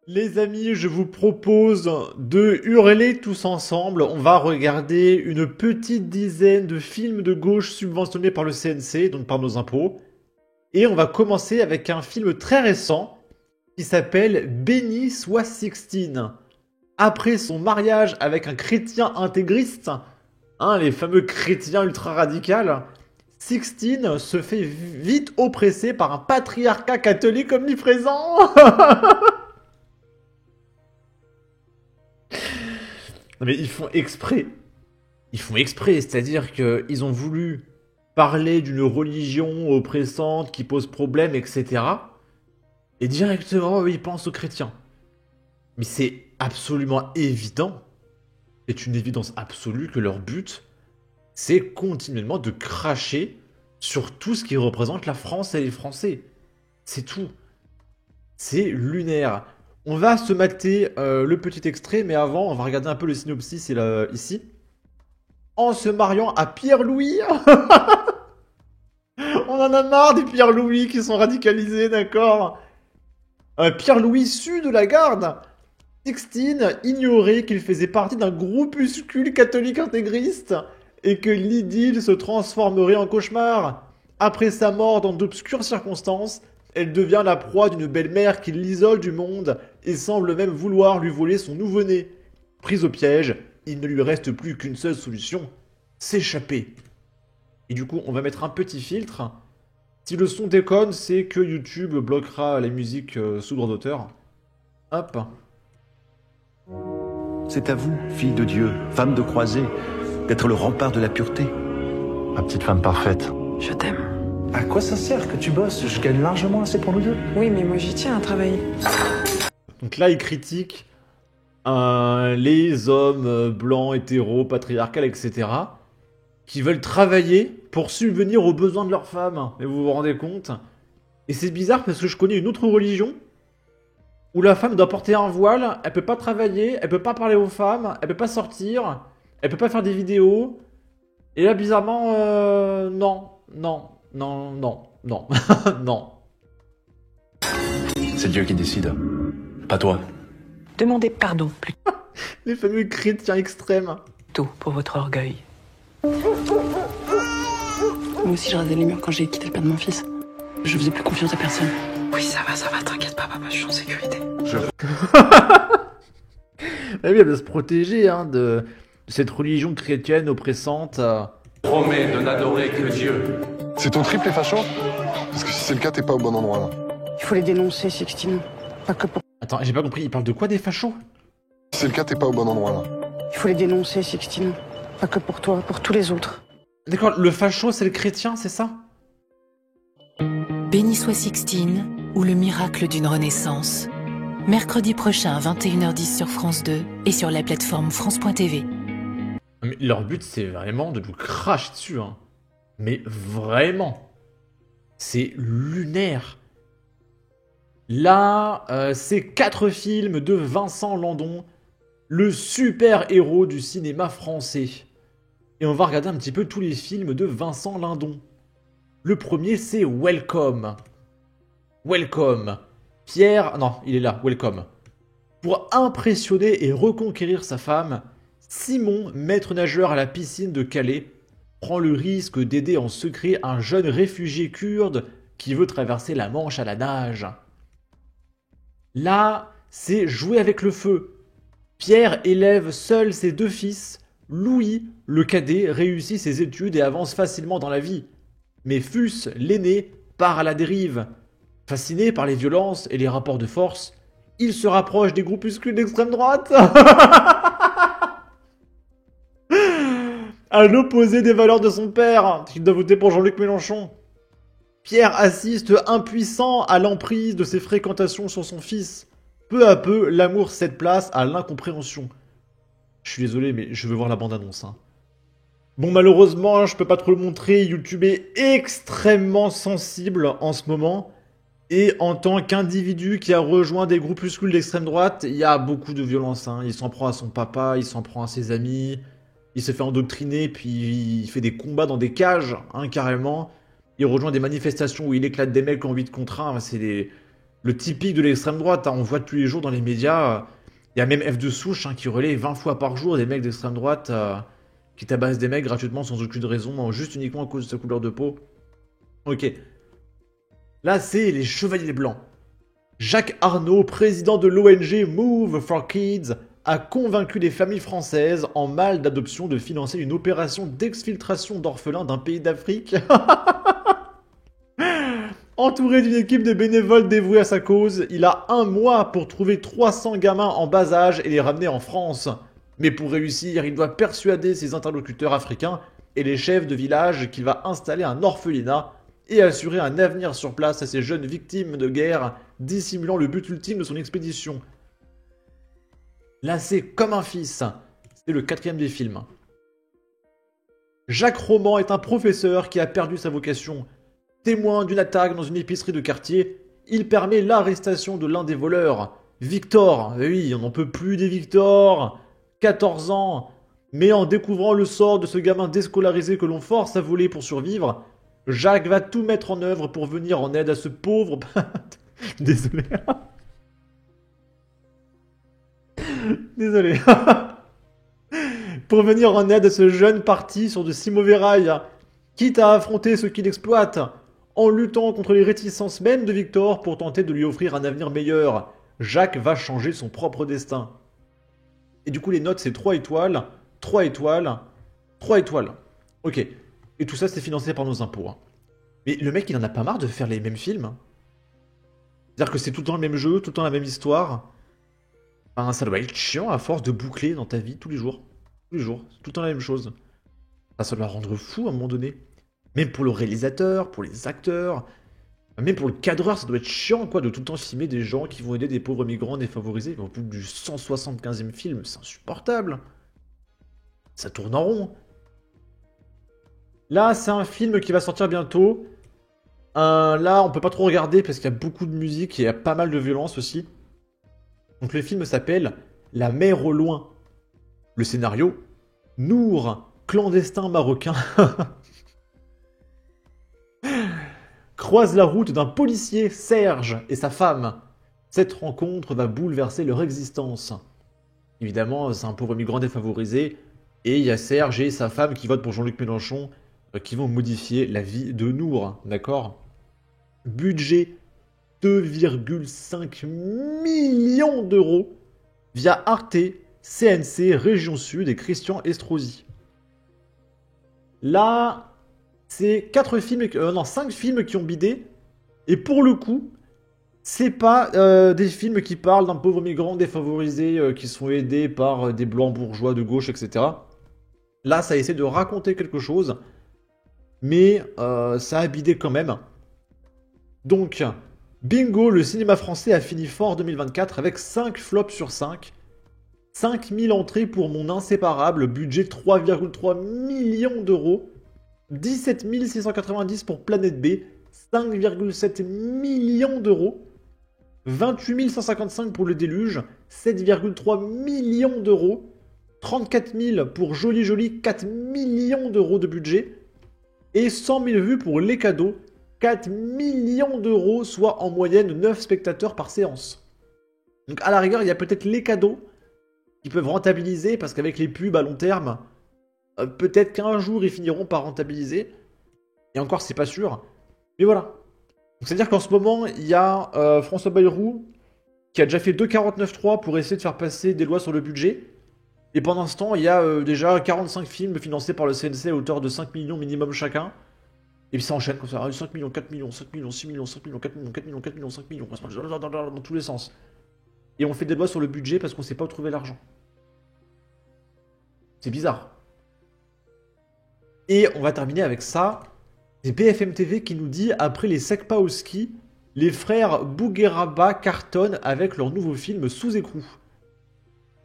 Les amis, je vous propose de hurler tous ensemble. On va regarder une petite dizaine de films de gauche subventionnés par le CNC, donc par nos impôts. Et on va commencer avec un film très récent qui s'appelle Béni soit Sixtine. Après son mariage avec un chrétien intégriste, les fameux chrétiens ultra-radicaux, Sixtine se fait vite oppresser par un patriarcat catholique omniprésent. Non mais ils font exprès. Ils font exprès, c'est-à-dire qu'ils ont voulu parler d'une religion oppressante qui pose problème, etc. Et directement, ils pensent aux chrétiens. Mais c'est absolument évident, c'est une évidence absolue que leur but, c'est continuellement de cracher sur tout ce qui représente la France et les Français. C'est tout. C'est lunaire. On va se mater le petit extrait, mais avant, on va regarder un peu le synopsis ici. En se mariant à Pierre-Louis. On en a marre des Pierre-Louis qui sont radicalisés, d'accord. Pierre-Louis issu de la garde. Sixtine ignorait qu'il faisait partie d'un groupuscule catholique intégriste et que l'idylle se transformerait en cauchemar. Après sa mort dans d'obscures circonstances, elle devient la proie d'une belle-mère qui l'isole du monde et semble même vouloir lui voler son nouveau-né. Prise au piège, il ne lui reste plus qu'une seule solution, s'échapper. Et du coup, on va mettre un petit filtre. Si le son déconne, c'est que YouTube bloquera la musique sous droit d'auteur. Hop. C'est à vous, fille de Dieu, femme de croisée, d'être le rempart de la pureté. Ma petite femme parfaite. Je t'aime. À quoi ça sert que tu bosses? Je gagne largement assez pour nous deux. Oui, mais moi j'y tiens à travailler. Donc là, il critique les hommes blancs, hétéros, patriarcales, etc. qui veulent travailler pour subvenir aux besoins de leurs femmes. Et vous vous rendez compte? Et c'est bizarre parce que je connais une autre religion où la femme doit porter un voile, elle peut pas travailler, elle peut pas parler aux femmes, elle peut pas sortir, elle peut pas faire des vidéos. Et là, bizarrement, non, non, non, non, non, non. C'est Dieu qui décide. Pas toi. Demandez pardon Les fameux chrétiens extrêmes. plutôt pour votre orgueil. Moi aussi je rasais les murs quand j'ai quitté le père de mon fils. Je faisais plus confiance à personne. Oui, ça va, t'inquiète pas, papa, je suis en sécurité. Ah oui, elle doit se protéger de cette religion chrétienne oppressante. Promets de n'adorer que Dieu. C'est ton triple facho? Parce que si c'est le cas, t'es pas au bon endroit là. Il faut les dénoncer, Sixtine. Pas que pour... Attends, j'ai pas compris, il parle de quoi des fachos? Si c'est le cas, t'es pas au bon endroit là. Il faut les dénoncer, Sixtine. Pas que pour toi, pour tous les autres. D'accord, le facho c'est le chrétien, c'est ça? Béni soit Sixtine, ou le miracle d'une renaissance. Mercredi prochain, 21h10 sur France 2 et sur la plateforme France.tv. Mais leur but c'est vraiment de nous cracher dessus, Mais vraiment. C'est lunaire. Là, c'est 4 films de Vincent Landon, le super-héros du cinéma français. Et on va regarder un petit peu tous les films de Vincent Lindon. Le premier, c'est Welcome. Welcome. Pierre... Non, il est là, Welcome. Pour impressionner et reconquérir sa femme, Simon, maître nageur à la piscine de Calais, prend le risque d'aider en secret un jeune réfugié kurde qui veut traverser la Manche à la nage. Là, c'est jouer avec le feu. Pierre élève seul ses 2 fils. Louis, le cadet, réussit ses études et avance facilement dans la vie. Mais Fus, l'aîné, part à la dérive. Fasciné par les violences et les rapports de force, il se rapproche des groupuscules d'extrême droite. À l'opposé des valeurs de son père, qui doit voter pour Jean-Luc Mélenchon. Pierre assiste impuissant à l'emprise de ses fréquentations sur son fils. Peu à peu, l'amour cède place à l'incompréhension. Je suis désolé, mais je veux voir la bande-annonce. Bon, malheureusement, je peux pas trop le montrer. YouTube est extrêmement sensible en ce moment. Et en tant qu'individu qui a rejoint des groupuscules d'extrême droite, il y a beaucoup de violence. Il s'en prend à son papa, il s'en prend à ses amis. Il se fait endoctriner, puis il fait des combats dans des cages, carrément. Il rejoint des manifestations où il éclate des mecs en 8 contre 1. le typique de l'extrême droite, hein. On voit tous les jours dans les médias. Il y a même F de souche qui relaie 20 fois par jour des mecs d'extrême droite qui tabassent des mecs gratuitement sans aucune raison, juste uniquement à cause de sa couleur de peau. Ok. Là, c'est les Chevaliers Blancs. Jacques Arnaud, président de l'ONG Move for Kids, a convaincu les familles françaises en mal d'adoption de financer une opération d'exfiltration d'orphelins d'un pays d'Afrique. Entouré d'une équipe de bénévoles dévoués à sa cause, il a 1 mois pour trouver 300 gamins en bas âge et les ramener en France. Mais pour réussir, il doit persuader ses interlocuteurs africains et les chefs de village qu'il va installer un orphelinat et assurer un avenir sur place à ces jeunes victimes de guerre, dissimulant le but ultime de son expédition. Là, c'est comme un fils. C'est le 4e des films. Jacques Roman est un professeur qui a perdu sa vocation. Témoin d'une attaque dans une épicerie de quartier, il permet l'arrestation de l'un des voleurs. Victor, oui, on n'en peut plus des Victor. 14 ans. Mais en découvrant le sort de ce gamin déscolarisé que l'on force à voler pour survivre, Jacques va tout mettre en œuvre pour venir en aide à ce pauvre... Désolé. Désolé. Pour venir en aide à ce jeune parti sur de si mauvais rails, quitte à affronter ceux qui l'exploitent, en luttant contre les réticences même de Victor pour tenter de lui offrir un avenir meilleur. Jacques va changer son propre destin. Et du coup, les notes, c'est 3 étoiles, 3 étoiles, 3 étoiles. Ok. Et tout ça, c'est financé par nos impôts. Hein. Mais le mec, il en a pas marre de faire les mêmes films. C'est-à-dire que c'est tout le temps le même jeu, tout le temps la même histoire. Enfin, ça doit être chiant à force de boucler dans ta vie tous les jours. Tous les jours. C'est tout le temps la même chose. Enfin, ça doit rendre fou à un moment donné. Même pour le réalisateur, pour les acteurs, même pour le cadreur, ça doit être chiant quoi, de tout le temps filmer des gens qui vont aider des pauvres migrants défavorisés. Au bout du 175e film, c'est insupportable. Ça tourne en rond. Là, c'est un film qui va sortir bientôt. Là, on peut pas trop regarder parce qu'il y a beaucoup de musique et il y a pas mal de violence aussi. Donc le film s'appelle La mer au loin. Le scénario, Nour, clandestin marocain, croise la route d'un policier, Serge, et sa femme. Cette rencontre va bouleverser leur existence. Évidemment, c'est un pauvre migrant défavorisé, et il y a Serge et sa femme qui votent pour Jean-Luc Mélenchon, qui vont modifier la vie de Nour, d'accord ? Budget 2,5 millions d'euros via Arte, CNC, Région Sud et Christian Estrosi. Là, c'est 5 films qui ont bidé. Et pour le coup, c'est pas des films qui parlent d'un pauvre migrant défavorisé qui sont aidés par des blancs bourgeois de gauche, etc. Là, ça essaie de raconter quelque chose. Mais ça a bidé quand même. Donc, bingo, le cinéma français a fini fort 2024 avec 5 flops sur 5. 5000 entrées pour Mon Inséparable, budget 3,3 millions d'euros. 17 690 pour Planète B, 5,7 millions d'euros. 28 155 pour Le Déluge, 7,3 millions d'euros. 34 000 pour Joli Joli, 4 millions d'euros de budget. Et 100 000 vues pour Les Cadeaux, 4 millions d'euros, soit en moyenne 9 spectateurs par séance. Donc à la rigueur, il y a peut-être Les Cadeaux qui peuvent rentabiliser, parce qu'avec les pubs à long terme, peut-être qu'un jour ils finiront par rentabiliser. Et encore, c'est pas sûr. Mais voilà. C'est-à-dire qu'en ce moment, il y a François Bayrou qui a déjà fait 2,49,3 pour essayer de faire passer des lois sur le budget. Et pendant ce temps, il y a déjà 45 films financés par le CNC à hauteur de 5 millions minimum chacun. Et puis ça enchaîne comme ça. 5 millions, 4 millions, 5 millions, 6 millions, 5 millions, 4 millions, 4 millions, 4 millions, 5 millions. Dans tous les sens. Et on fait des lois sur le budget parce qu'on sait pas où trouver l'argent. C'est bizarre. Et on va terminer avec ça. C'est BFM TV qui nous dit, après les Sekpa au ski, les frères Bougueraba cartonnent avec leur nouveau film Sous écrou.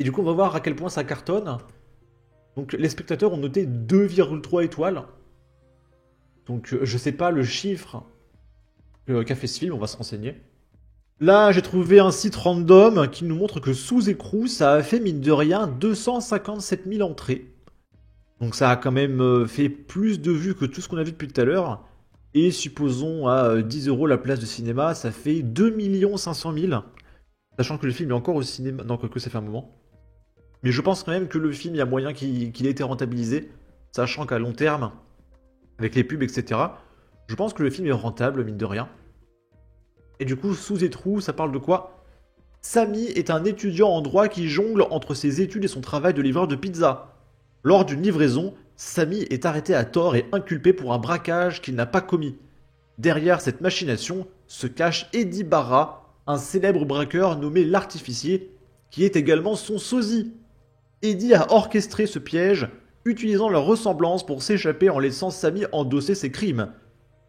Et du coup, on va voir à quel point ça cartonne. Donc, les spectateurs ont noté 2,3 étoiles. Donc, je sais pas le chiffre qu'a fait ce film, on va se renseigner. Là, j'ai trouvé un site random qui nous montre que Sous écrou, ça a fait, mine de rien, 257 000 entrées. Donc, ça a quand même fait plus de vues que tout ce qu'on a vu depuis tout à l'heure. Et supposons à 10 € la place de cinéma, ça fait 2 500 000. Sachant que le film est encore au cinéma. Non, quoique ça fait un moment. Mais je pense quand même que le film, il y a moyen qu'il ait été rentabilisé. Sachant qu'à long terme, avec les pubs, etc., je pense que le film est rentable, mine de rien. Et du coup, Sous et Trous, ça parle de quoi? Samy est un étudiant en droit qui jongle entre ses études et son travail de livreur de pizza. Lors d'une livraison, Samy est arrêté à tort et inculpé pour un braquage qu'il n'a pas commis. Derrière cette machination se cache Eddie Barra, un célèbre braqueur nommé l'Artificier, qui est également son sosie. Eddie a orchestré ce piège, utilisant leur ressemblance pour s'échapper en laissant Samy endosser ses crimes.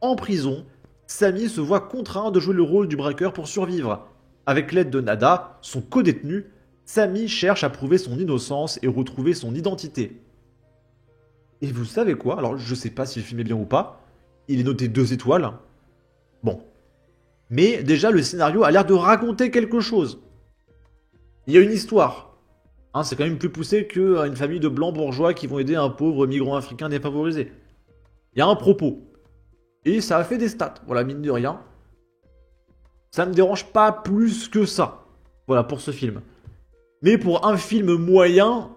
En prison, Samy se voit contraint de jouer le rôle du braqueur pour survivre. Avec l'aide de Nada, son codétenu, Samy cherche à prouver son innocence et retrouver son identité. Et vous savez quoi? Alors je sais pas si le film est bien ou pas, il est noté 2 étoiles. Bon. Mais déjà le scénario a l'air de raconter quelque chose. Il y a une histoire. Hein, c'est quand même plus poussé qu'une famille de blancs bourgeois qui vont aider un pauvre migrant africain défavorisé. Il y a un propos. Et ça a fait des stats, voilà, mine de rien. Ça me dérange pas plus que ça. Voilà, pour ce film. Mais pour un film moyen,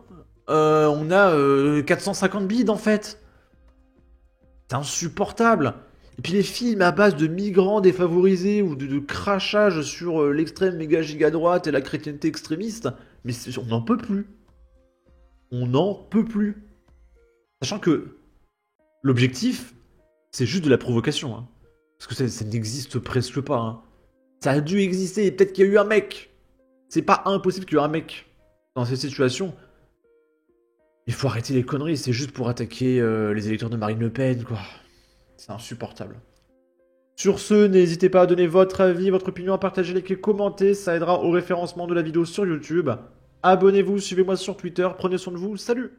on a 450 bides en fait. C'est insupportable. Et puis les films à base de migrants défavorisés ou de crachage sur l'extrême méga giga droite et la chrétienté extrémiste, mais on n'en peut plus. On n'en peut plus. Sachant que l'objectif, c'est juste de la provocation. Hein. Parce que ça n'existe presque pas. Hein. Ça a dû exister, et peut-être qu'il y a eu un mec. C'est pas impossible qu'il y ait un mec dans cette situation. Il faut arrêter les conneries, c'est juste pour attaquer les électeurs de Marine Le Pen, quoi. C'est insupportable. Sur ce, n'hésitez pas à donner votre avis, votre opinion, à partager, liker, commenter, ça aidera au référencement de la vidéo sur YouTube. Abonnez-vous, suivez-moi sur Twitter, prenez soin de vous, salut!